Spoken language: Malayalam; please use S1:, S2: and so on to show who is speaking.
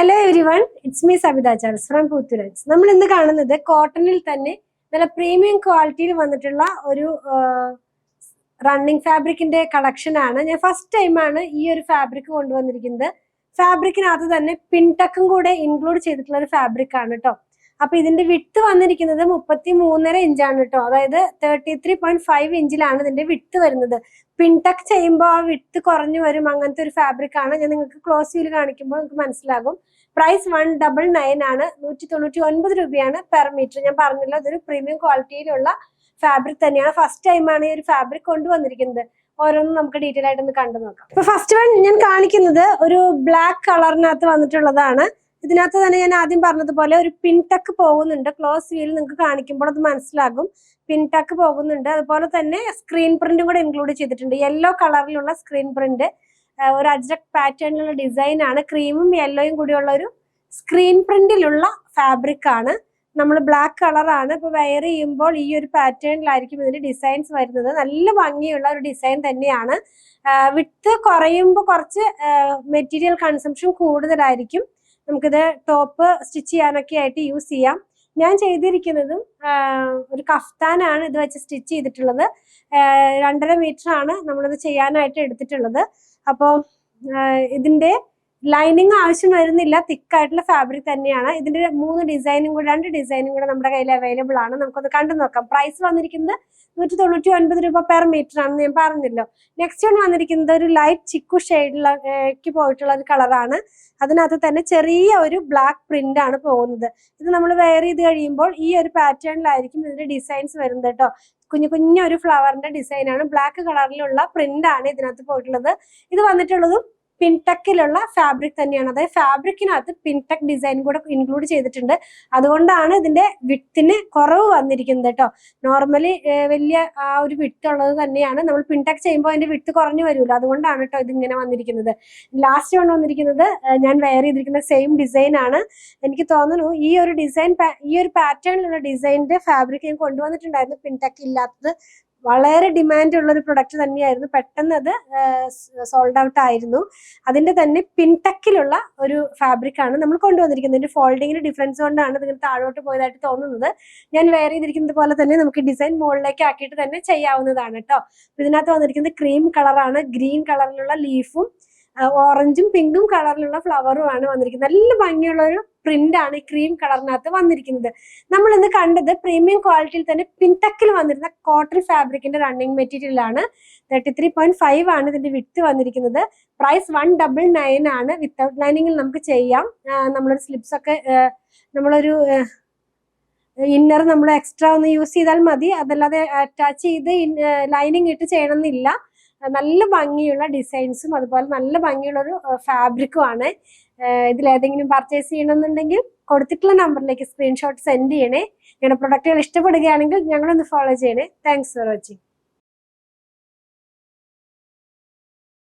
S1: Hello everyone, it's me Sabitha Charles from Puthuraj. നമ്മൾ ഇന്ന് കാണുന്നത് കോട്ടണിൽ തന്നെ നല്ല പ്രീമിയം ക്വാളിറ്റിയിൽ വന്നിട്ടുള്ള ഒരു റണ്ണിങ് ഫാബ്രിക്കിന്റെ കളക്ഷൻ ആണ്. ഞാൻ ഫസ്റ്റ് ടൈമാണ് ഈ ഒരു ഫാബ്രിക് കൊണ്ടുവന്നിരിക്കുന്നത്. ഫാബ്രിക്കിനകത്ത് തന്നെ പിൻടക്കും കൂടെ ഇൻക്ലൂഡ് ചെയ്തിട്ടുള്ള ഒരു ഫാബ്രിക് ആണ് കേട്ടോ. അപ്പൊ ഇതിന്റെ വിട്ത് വന്നിരിക്കുന്നത് 33.5 ഇഞ്ചാണ് കേട്ടോ. അതായത് 33.5 ഇഞ്ചിലാണ് ഇതിന്റെ വിട്ത് വരുന്നത്. പിൻടക്ക് ചെയ്യുമ്പോൾ ആ വിട്ത് കുറഞ്ഞു വരും. അങ്ങനത്തെ ഒരു ഫാബ്രിക് ആണ്. ഞാൻ നിങ്ങൾക്ക് ക്ലോസ് വ്യൂല് കാണിക്കുമ്പോൾ നിങ്ങൾക്ക് മനസ്സിലാകും. പ്രൈസ് 199 ആണ്. 199 രൂപയാണ് പെർ മീറ്റർ. ഞാൻ പറഞ്ഞല്ലോ, ഇതൊരു പ്രീമിയം ക്വാളിറ്റിയിലുള്ള ഫാബ്രിക് തന്നെയാണ്. ഫസ്റ്റ് ടൈമാണ് ഈ ഒരു ഫാബ്രിക് കൊണ്ടുവന്നിരിക്കുന്നത്. ഓരോന്നും നമുക്ക് ഡീറ്റെയിൽ ആയിട്ടൊന്ന് കണ്ടു നോക്കാം. ഇപ്പൊ ഫസ്റ്റ് വൺ ഞാൻ കാണിക്കുന്നത് ഒരു ബ്ലാക്ക് കളറിനകത്ത് വന്നിട്ടുള്ളതാണ്. ഇതിനകത്ത് തന്നെ ഞാൻ ആദ്യം പറഞ്ഞതുപോലെ ഒരു പിൻടക്ക് പോകുന്നുണ്ട്. ക്ലോസ് വ്യൂയിൽ നിങ്ങൾക്ക് കാണിക്കുമ്പോൾ അത് മനസ്സിലാകും. പിൻടക്ക് പോകുന്നുണ്ട്. അതുപോലെ തന്നെ സ്ക്രീൻ പ്രിന്റും കൂടെ ഇൻക്ലൂഡ് ചെയ്തിട്ടുണ്ട്. യെല്ലോ കളറിലുള്ള സ്ക്രീൻ പ്രിന്റ്, ഒരു അജ്രക് പാറ്റേണിലുള്ള ഡിസൈൻ ആണ്. ക്രീമും യെല്ലോയും കൂടിയുള്ള ഒരു സ്ക്രീൻ പ്രിന്റിലുള്ള ഫാബ്രിക് ആണ്. നമ്മൾ ബ്ലാക്ക് കളറാണ്. ഇപ്പൊ വെയർ ചെയ്യുമ്പോൾ ഈ ഒരു പാറ്റേണിലായിരിക്കും ഇതിന്റെ ഡിസൈൻസ് വരുന്നത്. നല്ല ഭംഗിയുള്ള ഒരു ഡിസൈൻ തന്നെയാണ്. വിട്ത് കുറയുമ്പോൾ കുറച്ച് മെറ്റീരിയൽ കൺസംഷൻ കൂടുതലായിരിക്കും. നമുക്കിത് ടോപ്പ് സ്റ്റിച്ച് ചെയ്യാനൊക്കെ ആയിട്ട് യൂസ് ചെയ്യാം. ഞാൻ ചെയ്തിരിക്കുന്നതും ഒരു കഫ്താനാണ് ഇത് വെച്ച് സ്റ്റിച്ച് ചെയ്തിട്ടുള്ളത്. 2.5 മീറ്റർ ആണ് നമ്മളിത് ചെയ്യാനായിട്ട് എടുത്തിട്ടുള്ളത്. അപ്പോൾ ഇതിന്റെ ലൈനിങ് ആവശ്യം വരുന്നില്ല. തിക്കായിട്ടുള്ള ഫാബ്രിക് തന്നെയാണ്. ഇതിന്റെ 2 ഡിസൈനും കൂടെ നമ്മുടെ കയ്യിൽ അവൈലബിൾ ആണ്. നമുക്കൊന്ന് കണ്ടു നോക്കാം. പ്രൈസ് വന്നിരിക്കുന്നത് 199 രൂപ പെർ മീറ്റർ ആണെന്ന് ഞാൻ പറഞ്ഞല്ലോ. നെക്സ്റ്റ് വൺ വന്നിരിക്കുന്നത് ഒരു ലൈറ്റ് ചിക്കു ഷെയ്ഡിലേക്ക് പോയിട്ടുള്ള ഒരു കളറാണ്. അതിനകത്ത് തന്നെ ചെറിയ ഒരു ബ്ലാക്ക് പ്രിന്റ് ആണ് പോകുന്നത്. ഇത് നമ്മൾ വെയർ ചെയ്ത് കഴിയുമ്പോൾ ഈ ഒരു പാറ്റേണിലായിരിക്കും ഇതിന്റെ ഡിസൈൻസ് വരുന്നത് കേട്ടോ. കുഞ്ഞൊരു ഫ്ലവറിന്റെ ഡിസൈൻ ആണ്. ബ്ലാക്ക് കളറിലുള്ള പ്രിന്റ് ആണ് ഇതിനകത്ത് പോയിട്ടുള്ളത്. ഇത് വന്നിട്ടുള്ളതും പിൻടക്കിലുള്ള ഫാബ്രിക് തന്നെയാണ്. അതായത് ഫാബ്രിക്കിനകത്ത് പിൻടക്ക് ഡിസൈൻ കൂടെ ഇൻക്ലൂഡ് ചെയ്തിട്ടുണ്ട്. അതുകൊണ്ടാണ് ഇതിന്റെ വിട്തിന് കുറവ് വന്നിരിക്കുന്നത് കേട്ടോ. നോർമലി വലിയ ആ ഒരു വിട്ത് ഉള്ളത് തന്നെയാണ്. നമ്മൾ പിൻടക്ക് ചെയ്യുമ്പോൾ അതിന്റെ വിട്ത് കുറഞ്ഞു വരുമല്ലോ. അതുകൊണ്ടാണ് കേട്ടോ ഇതിങ്ങനെ വന്നിരിക്കുന്നത്. ലാസ്റ്റ് കൊണ്ട് വന്നിരിക്കുന്നത് ഞാൻ വെയർ ചെയ്തിരിക്കുന്ന സെയിം ഡിസൈൻ ആണ്. എനിക്ക് തോന്നുന്നു ഈ ഒരു പാറ്റേണിലുള്ള ഡിസൈനിന്റെ ഫാബ്രിക് ഞാൻ കൊണ്ടുവന്നിട്ടുണ്ടായിരുന്നു. പിൻടക്ക് ഇല്ലാത്തത് വളരെ ഡിമാൻഡ് ഉള്ള ഒരു പ്രൊഡക്റ്റ് തന്നെയായിരുന്നു. പെട്ടെന്ന് അത് സോൾഡ് ഔട്ട് ആയിരുന്നു. അതിന്റെ തന്നെ പിൻടക്കിലുള്ള ഒരു ഫാബ്രിക് ആണ് നമ്മൾ കൊണ്ടുവന്നിരിക്കുന്നത്. ഇതിന്റെ ഫോൾഡിങ്ങിന് ഡിഫറൻസ് കൊണ്ടാണ് ഇതിങ്ങനെ താഴോട്ട് പോയതായിട്ട് തോന്നുന്നത്. ഞാൻ വെയർ ചെയ്തിരിക്കുന്നത് പോലെ തന്നെ നമുക്ക് ഡിസൈൻ മുകളിലേക്ക് ആക്കിയിട്ട് തന്നെ ചെയ്യാവുന്നതാണ് കേട്ടോ. ഇതിനകത്ത് വന്നിരിക്കുന്നത് ക്രീം കളറാണ്. ഗ്രീൻ കളറിലുള്ള ലീഫും ഓറഞ്ചും പിങ്കും കളറിലുള്ള ഫ്ലവറും ആണ് വന്നിരിക്കുന്നത്. നല്ല ഭംഗിയുള്ള ഒരു പ്രിന്റ് ആണ് ഈ ക്രീം കളറിനകത്ത് വന്നിരിക്കുന്നത്. നമ്മൾ ഇന്ന് കണ്ടത് പ്രീമിയം ക്വാളിറ്റിയിൽ തന്നെ പിൻടക്കിൽ വന്നിരുന്ന കോട്ടൺ ഫാബ്രിക്കിന്റെ റണ്ണിങ് മെറ്റീരിയൽ ആണ്. 33.5 ആണ് ഇതിന്റെ വിട്ത് വന്നിരിക്കുന്നത്. പ്രൈസ് 199 ആണ്. വിത്തൗട്ട് ലൈനിങ്ങിൽ നമുക്ക് ചെയ്യാം. നമ്മളൊരു സ്ലിപ്സ് ഒക്കെ നമ്മളൊരു ഇന്നർ നമ്മൾ എക്സ്ട്രാ ഒന്ന് യൂസ് ചെയ്താൽ മതി. അതല്ലാതെ അറ്റാച്ച് ചെയ്ത് ലൈനിങ് ഇട്ട് ചെയ്യണമെന്നില്ല. നല്ല ഭംഗിയുള്ള ഡിസൈൻസും അതുപോലെ നല്ല ഭംഗിയുള്ള ഒരു ഫാബ്രിക്കും ആണ്. ഇതിലേതെങ്കിലും പർച്ചേസ് ചെയ്യണമെന്നുണ്ടെങ്കിൽ കൊടുത്തിട്ടുള്ള നമ്പറിലേക്ക് സ്ക്രീൻഷോട്ട് സെൻഡ് ചെയ്യണേ. ഞങ്ങളുടെ പ്രൊഡക്റ്റുകൾ ഇഷ്ടപ്പെടുകയാണെങ്കിൽ ഞങ്ങളൊന്ന് ഫോളോ ചെയ്യണേ. Thanks for watching.